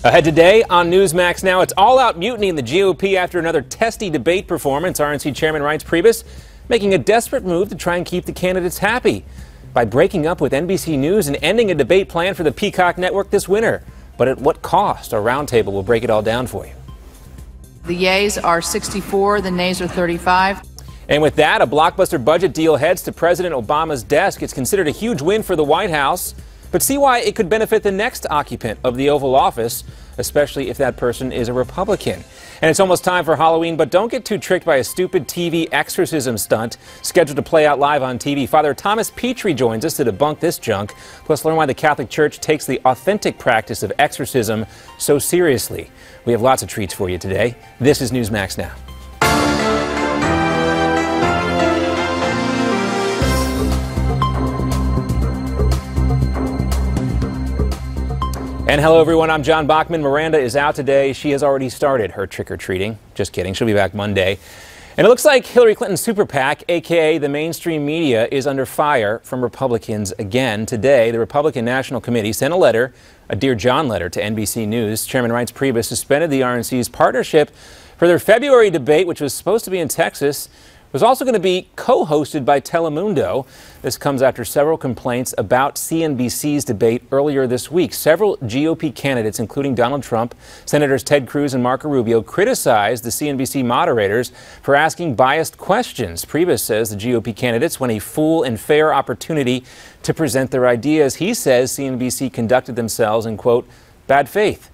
Ahead today on Newsmax Now, it's all-out mutiny in the GOP after another testy debate performance. RNC Chairman Reince Priebus making a desperate move to try and keep the candidates happy by breaking up with NBC News and ending a debate plan for the Peacock Network this winter. But at what cost? Our roundtable will break it all down for you. The yeas are 64, the nays are 35. And with that, a blockbuster budget deal heads to President Obama's desk. It's considered a huge win for the White House, but see why it could benefit the next occupant of the Oval Office, especially if that person is a Republican. And it's almost time for Halloween, but don't get too tricked by a stupid TV exorcism stunt scheduled to play out live on TV. Father Thomas Petrie joins us to debunk this junk, plus learn why the Catholic Church takes the authentic practice of exorcism so seriously. We have lots of treats for you today. This is Newsmax Now. And hello, everyone. I'm John Bachman. Miranda is out today. She has already started her trick-or-treating. Just kidding. She'll be back Monday. And it looks like Hillary Clinton's super PAC, a.k.a. the mainstream media, is under fire from Republicans again. Today, the Republican National Committee sent a letter, a Dear John letter, to NBC News. Chairman Reince Priebus suspended the RNC's partnership for their February debate, which was supposed to be in Texas. It was also going to be co-hosted by Telemundo. This comes after several complaints about CNBC's debate earlier this week. Several GOP candidates, including Donald Trump, Senators Ted Cruz and Marco Rubio, criticized the CNBC moderators for asking biased questions. Priebus says the GOP candidates want a full and fair opportunity to present their ideas. He says CNBC conducted themselves in, quote, bad faith.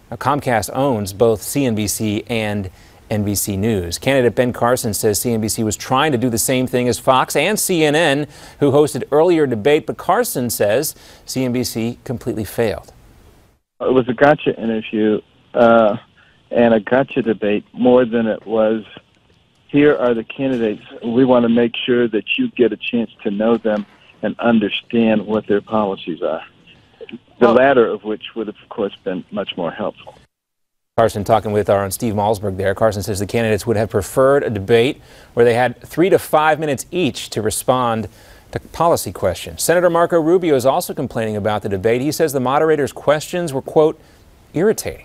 Now, Comcast owns both CNBC and NBC News. Candidate Ben Carson says CNBC was trying to do the same thing as Fox and CNN, who hosted earlier debate, but Carson says CNBC completely failed. It was a gotcha interview and a gotcha debate more than it was, here are the candidates. We want to make sure that you get a chance to know them and understand what their policies are. The latter of which would have, of course, been much more helpful. Carson talking with our own Steve Malzberg there. Carson says the candidates would have preferred a debate where they had 3 to 5 minutes each to respond to policy questions. Senator Marco Rubio is also complaining about the debate. He says the moderators' questions were, quote, irritating.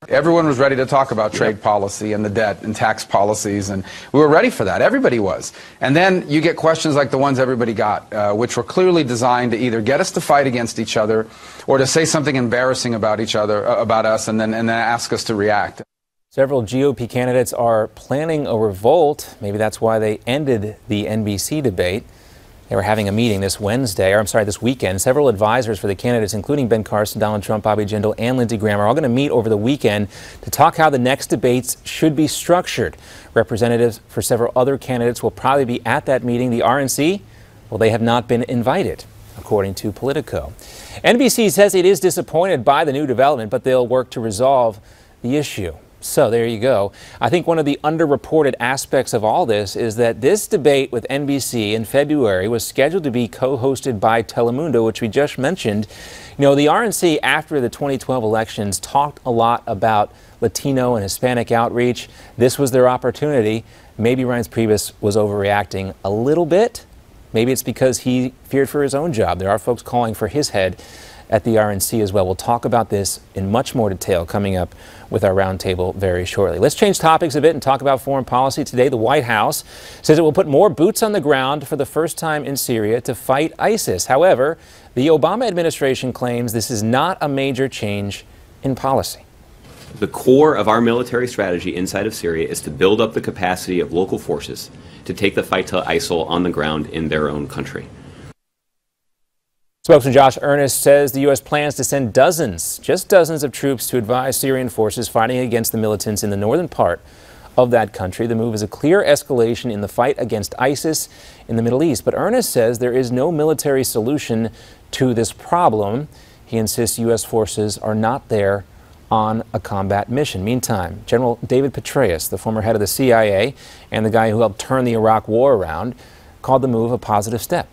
Everyone was ready to talk about trade policy and the debt and tax policies, and we were ready for that. Everybody was. And then you get questions like the ones everybody got, which were clearly designed to either get us to fight against each other or to say something embarrassing about each other, about us, and then ask us to react. Several GOP candidates are planning a revolt. Maybe that's why they ended the NBC debate. They were having a meeting this weekend. Several advisors for the candidates, including Ben Carson, Donald Trump, Bobby Jindal, and Lindsey Graham, are all going to meet over the weekend to talk how the next debates should be structured. Representatives for several other candidates will probably be at that meeting. The RNC, well, they have not been invited, according to Politico. NBC says it is disappointed by the new development, but they'll work to resolve the issue. So there you go. I think one of the underreported aspects of all this is that this debate with NBC in February was scheduled to be co-hosted by Telemundo, which we just mentioned. You know, the RNC after the 2012 elections talked a lot about Latino and Hispanic outreach. This was their opportunity. Maybe Reince Priebus was overreacting a little bit. Maybe it's because he feared for his own job. There are folks calling for his head at the RNC as well. We'll talk about this in much more detail coming up with our roundtable very shortly. Let's change topics a bit and talk about foreign policy. Today, the White House says it will put more boots on the ground for the first time in Syria to fight ISIS. However, the Obama administration claims this is not a major change in policy. The core of our military strategy inside of Syria is to build up the capacity of local forces to take the fight to ISIL on the ground in their own country. Spokesman Josh Earnest says the U.S. plans to send just dozens of troops to advise Syrian forces fighting against the militants in the northern part of that country. The move is a clear escalation in the fight against ISIS in the Middle East. But Earnest says there is no military solution to this problem. He insists U.S. forces are not there on a combat mission. Meantime, General David Petraeus, the former head of the CIA and the guy who helped turn the Iraq War around, called the move a positive step.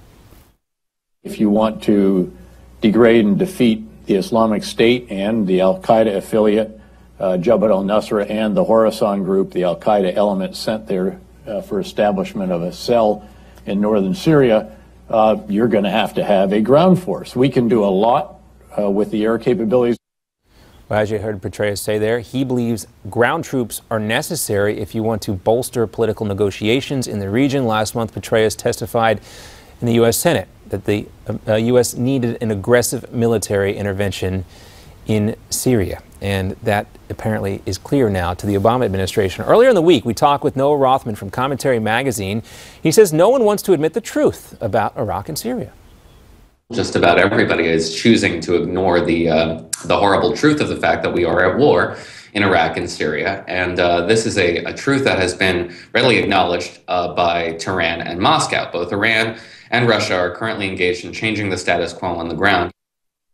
If you want to degrade and defeat the Islamic State and the al-Qaeda affiliate, Jabhat al-Nusra, and the Khorasan group, the al-Qaeda element sent there for establishment of a cell in northern Syria, you're going to have a ground force. We can do a lot with the air capabilities. Well, as you heard Petraeus say there, he believes ground troops are necessary if you want to bolster political negotiations in the region. Last month, Petraeus testified in the U.S. Senate that the U.S. needed an aggressive military intervention in Syria. And that apparently is clear now to the Obama administration. Earlier in the week, we talked with Noah Rothman from Commentary Magazine. He says no one wants to admit the truth about Iraq and Syria. Just about everybody is choosing to ignore the horrible truth of the fact that we are at war in Iraq and Syria. And this is a truth that has been readily acknowledged by Tehran and Moscow. Both Iran and Russia are currently engaged in changing the status quo on the ground.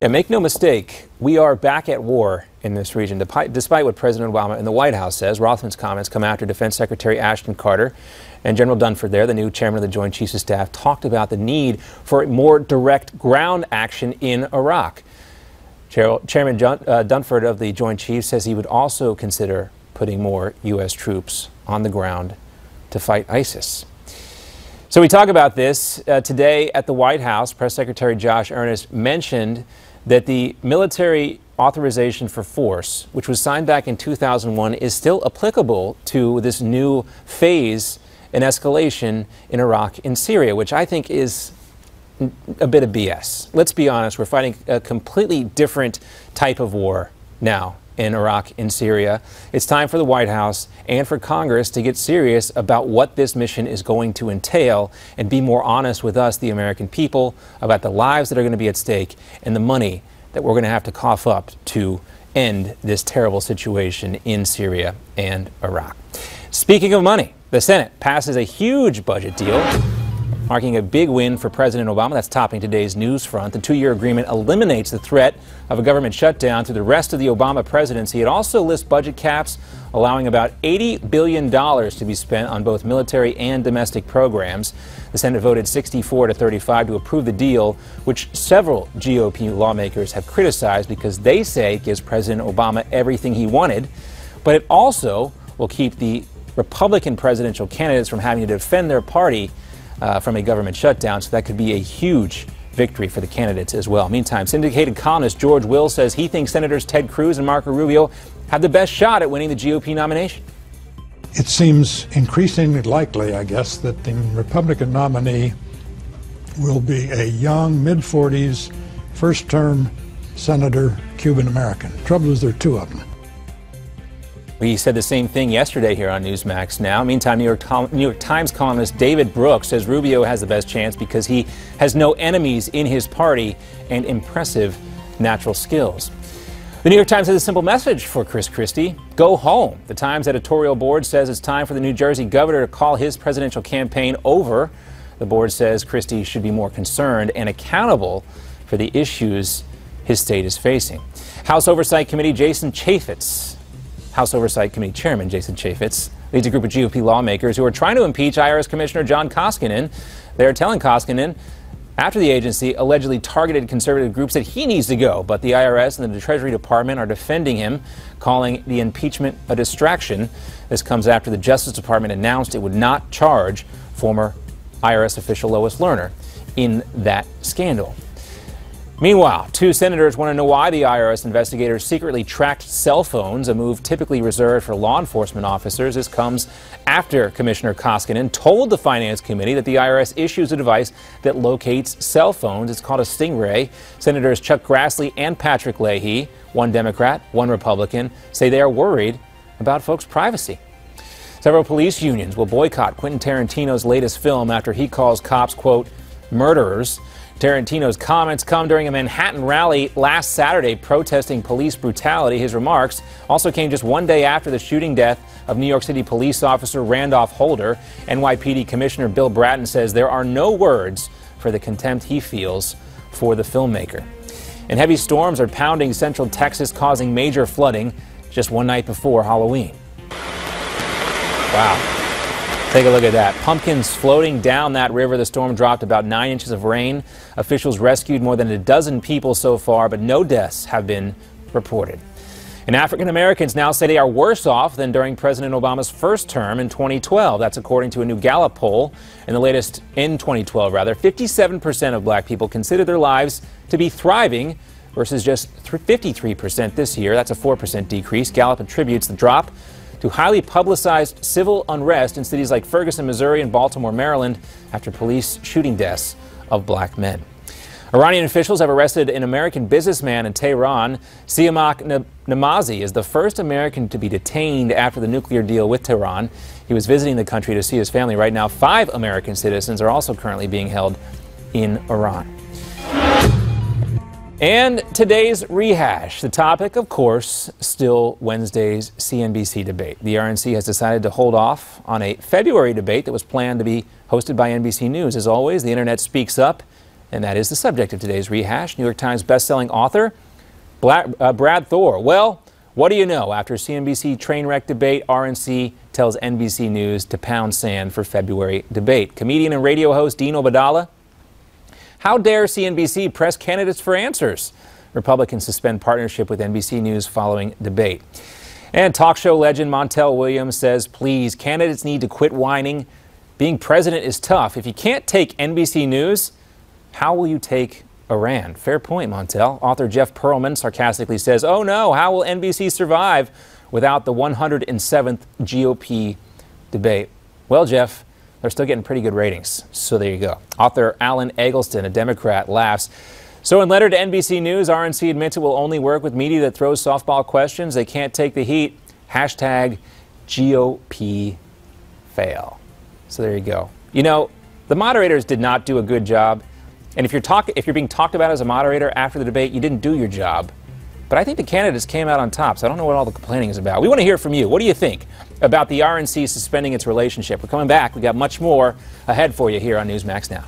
And make no mistake, we are back at war in this region, despite what President Obama and the White House says. Rothman's comments come after Defense Secretary Ashton Carter and General Dunford there, the new chairman of the Joint Chiefs of Staff, talked about the need for more direct ground action in Iraq. Chairman Dunford of the Joint Chiefs says he would also consider putting more U.S. troops on the ground to fight ISIS. So we talk about this today at the White House. Press Secretary Josh Earnest mentioned that the military authorization for force, which was signed back in 2001, is still applicable to this new phase in escalation in Iraq and Syria, which I think is a bit of BS. Let's be honest, we're fighting a completely different type of war now in Iraq and Syria. It's time for the White House and for Congress to get serious about what this mission is going to entail and be more honest with us, the American people, about the lives that are going to be at stake and the money that we're going to have to cough up to end this terrible situation in Syria and Iraq. Speaking of money, the Senate passes a huge budget deal, marking a big win for President Obama. That's topping today's news front. The two-year agreement eliminates the threat of a government shutdown through the rest of the Obama presidency. It also lists budget caps, allowing about $80 billion to be spent on both military and domestic programs. The Senate voted 64 to 35 to approve the deal, which several GOP lawmakers have criticized because they say it gives President Obama everything he wanted, but it also will keep the Republican presidential candidates from having to defend their party from a government shutdown, so that could be a huge victory for the candidates as well. Meantime, syndicated columnist George Will says he thinks Senators Ted Cruz and Marco Rubio have the best shot at winning the GOP nomination. It seems increasingly likely, I guess, that the Republican nominee will be a young, mid-40s, first-term Senator, Cuban-American. Trouble is there are two of them. We said the same thing yesterday here on Newsmax Now. Meantime, New York Times columnist David Brooks says Rubio has the best chance because he has no enemies in his party and impressive natural skills. The New York Times has a simple message for Chris Christie: go home. The Times editorial board says it's time for the New Jersey governor to call his presidential campaign over. The board says Christie should be more concerned and accountable for the issues his state is facing. House Oversight Committee Chairman Jason Chaffetz leads a group of GOP lawmakers who are trying to impeach IRS Commissioner John Koskinen. They're telling Koskinen, after the agency allegedly targeted conservative groups, that he needs to go. But the IRS and the Treasury Department are defending him, calling the impeachment a distraction. This comes after the Justice Department announced it would not charge former IRS official Lois Lerner in that scandal. Meanwhile, two senators want to know why the IRS investigators secretly tracked cell phones, a move typically reserved for law enforcement officers. This comes after Commissioner Koskinen told the Finance Committee that the IRS issues a device that locates cell phones. It's called a Stingray. Senators Chuck Grassley and Patrick Leahy, one Democrat, one Republican, say they are worried about folks' privacy. Several police unions will boycott Quentin Tarantino's latest film after he calls cops, quote, murderers. Tarantino's comments come during a Manhattan rally last Saturday protesting police brutality. His remarks also came just one day after the shooting death of New York City police officer Randolph Holder. NYPD Commissioner Bill Bratton says there are no words for the contempt he feels for the filmmaker. And heavy storms are pounding central Texas, causing major flooding just one night before Halloween. Wow. Take a look at that. Pumpkins floating down that river. The storm dropped about 9 inches of rain. Officials rescued more than a dozen people so far, but no deaths have been reported. And African Americans now say they are worse off than during President Obama's first term in 2012. That's according to a new Gallup poll. In 2012, 57% of black people consider their lives to be thriving versus just 53% this year. That's a 4% decrease. Gallup attributes the drop to highly publicized civil unrest in cities like Ferguson, Missouri, and Baltimore, Maryland, after police shooting deaths of black men. Iranian officials have arrested an American businessman in Tehran. Siamak Namazi is the first American to be detained after the nuclear deal with Tehran. He was visiting the country to see his family. Right now, 5 American citizens are also currently being held in Iran. And today's rehash. The topic, of course, still Wednesday's CNBC debate. The RNC has decided to hold off on a February debate that was planned to be hosted by NBC News. As always, the internet speaks up, and that is the subject of today's rehash. New York Times bestselling author Brad Thor. Well, what do you know? After CNBC train wreck debate, RNC tells NBC News to pound sand for February debate. Comedian and radio host Dean Obeidallah. How dare CNBC press candidates for answers? Republicans suspend partnership with NBC News following debate. And talk show legend Montel Williams says, please, candidates need to quit whining. Being president is tough. If you can't take NBC News, how will you take Iran? Fair point, Montel. Author Jeff Pearlman sarcastically says, oh no, how will NBC survive without the 107th GOP debate? Well, Jeff, they're still getting pretty good ratings. So there you go. Author Alan Eggleston, a Democrat, laughs. So in letter to NBC News, RNC admits it will only work with media that throws softball questions. They can't take the heat. Hashtag GOP fail. So there you go. You know, the moderators did not do a good job. And if you're being talked about as a moderator after the debate, you didn't do your job. But I think the candidates came out on top, so I don't know what all the complaining is about. We want to hear from you. What do you think about the RNC suspending its relationship? We're coming back. We've got much more ahead for you here on Newsmax Now.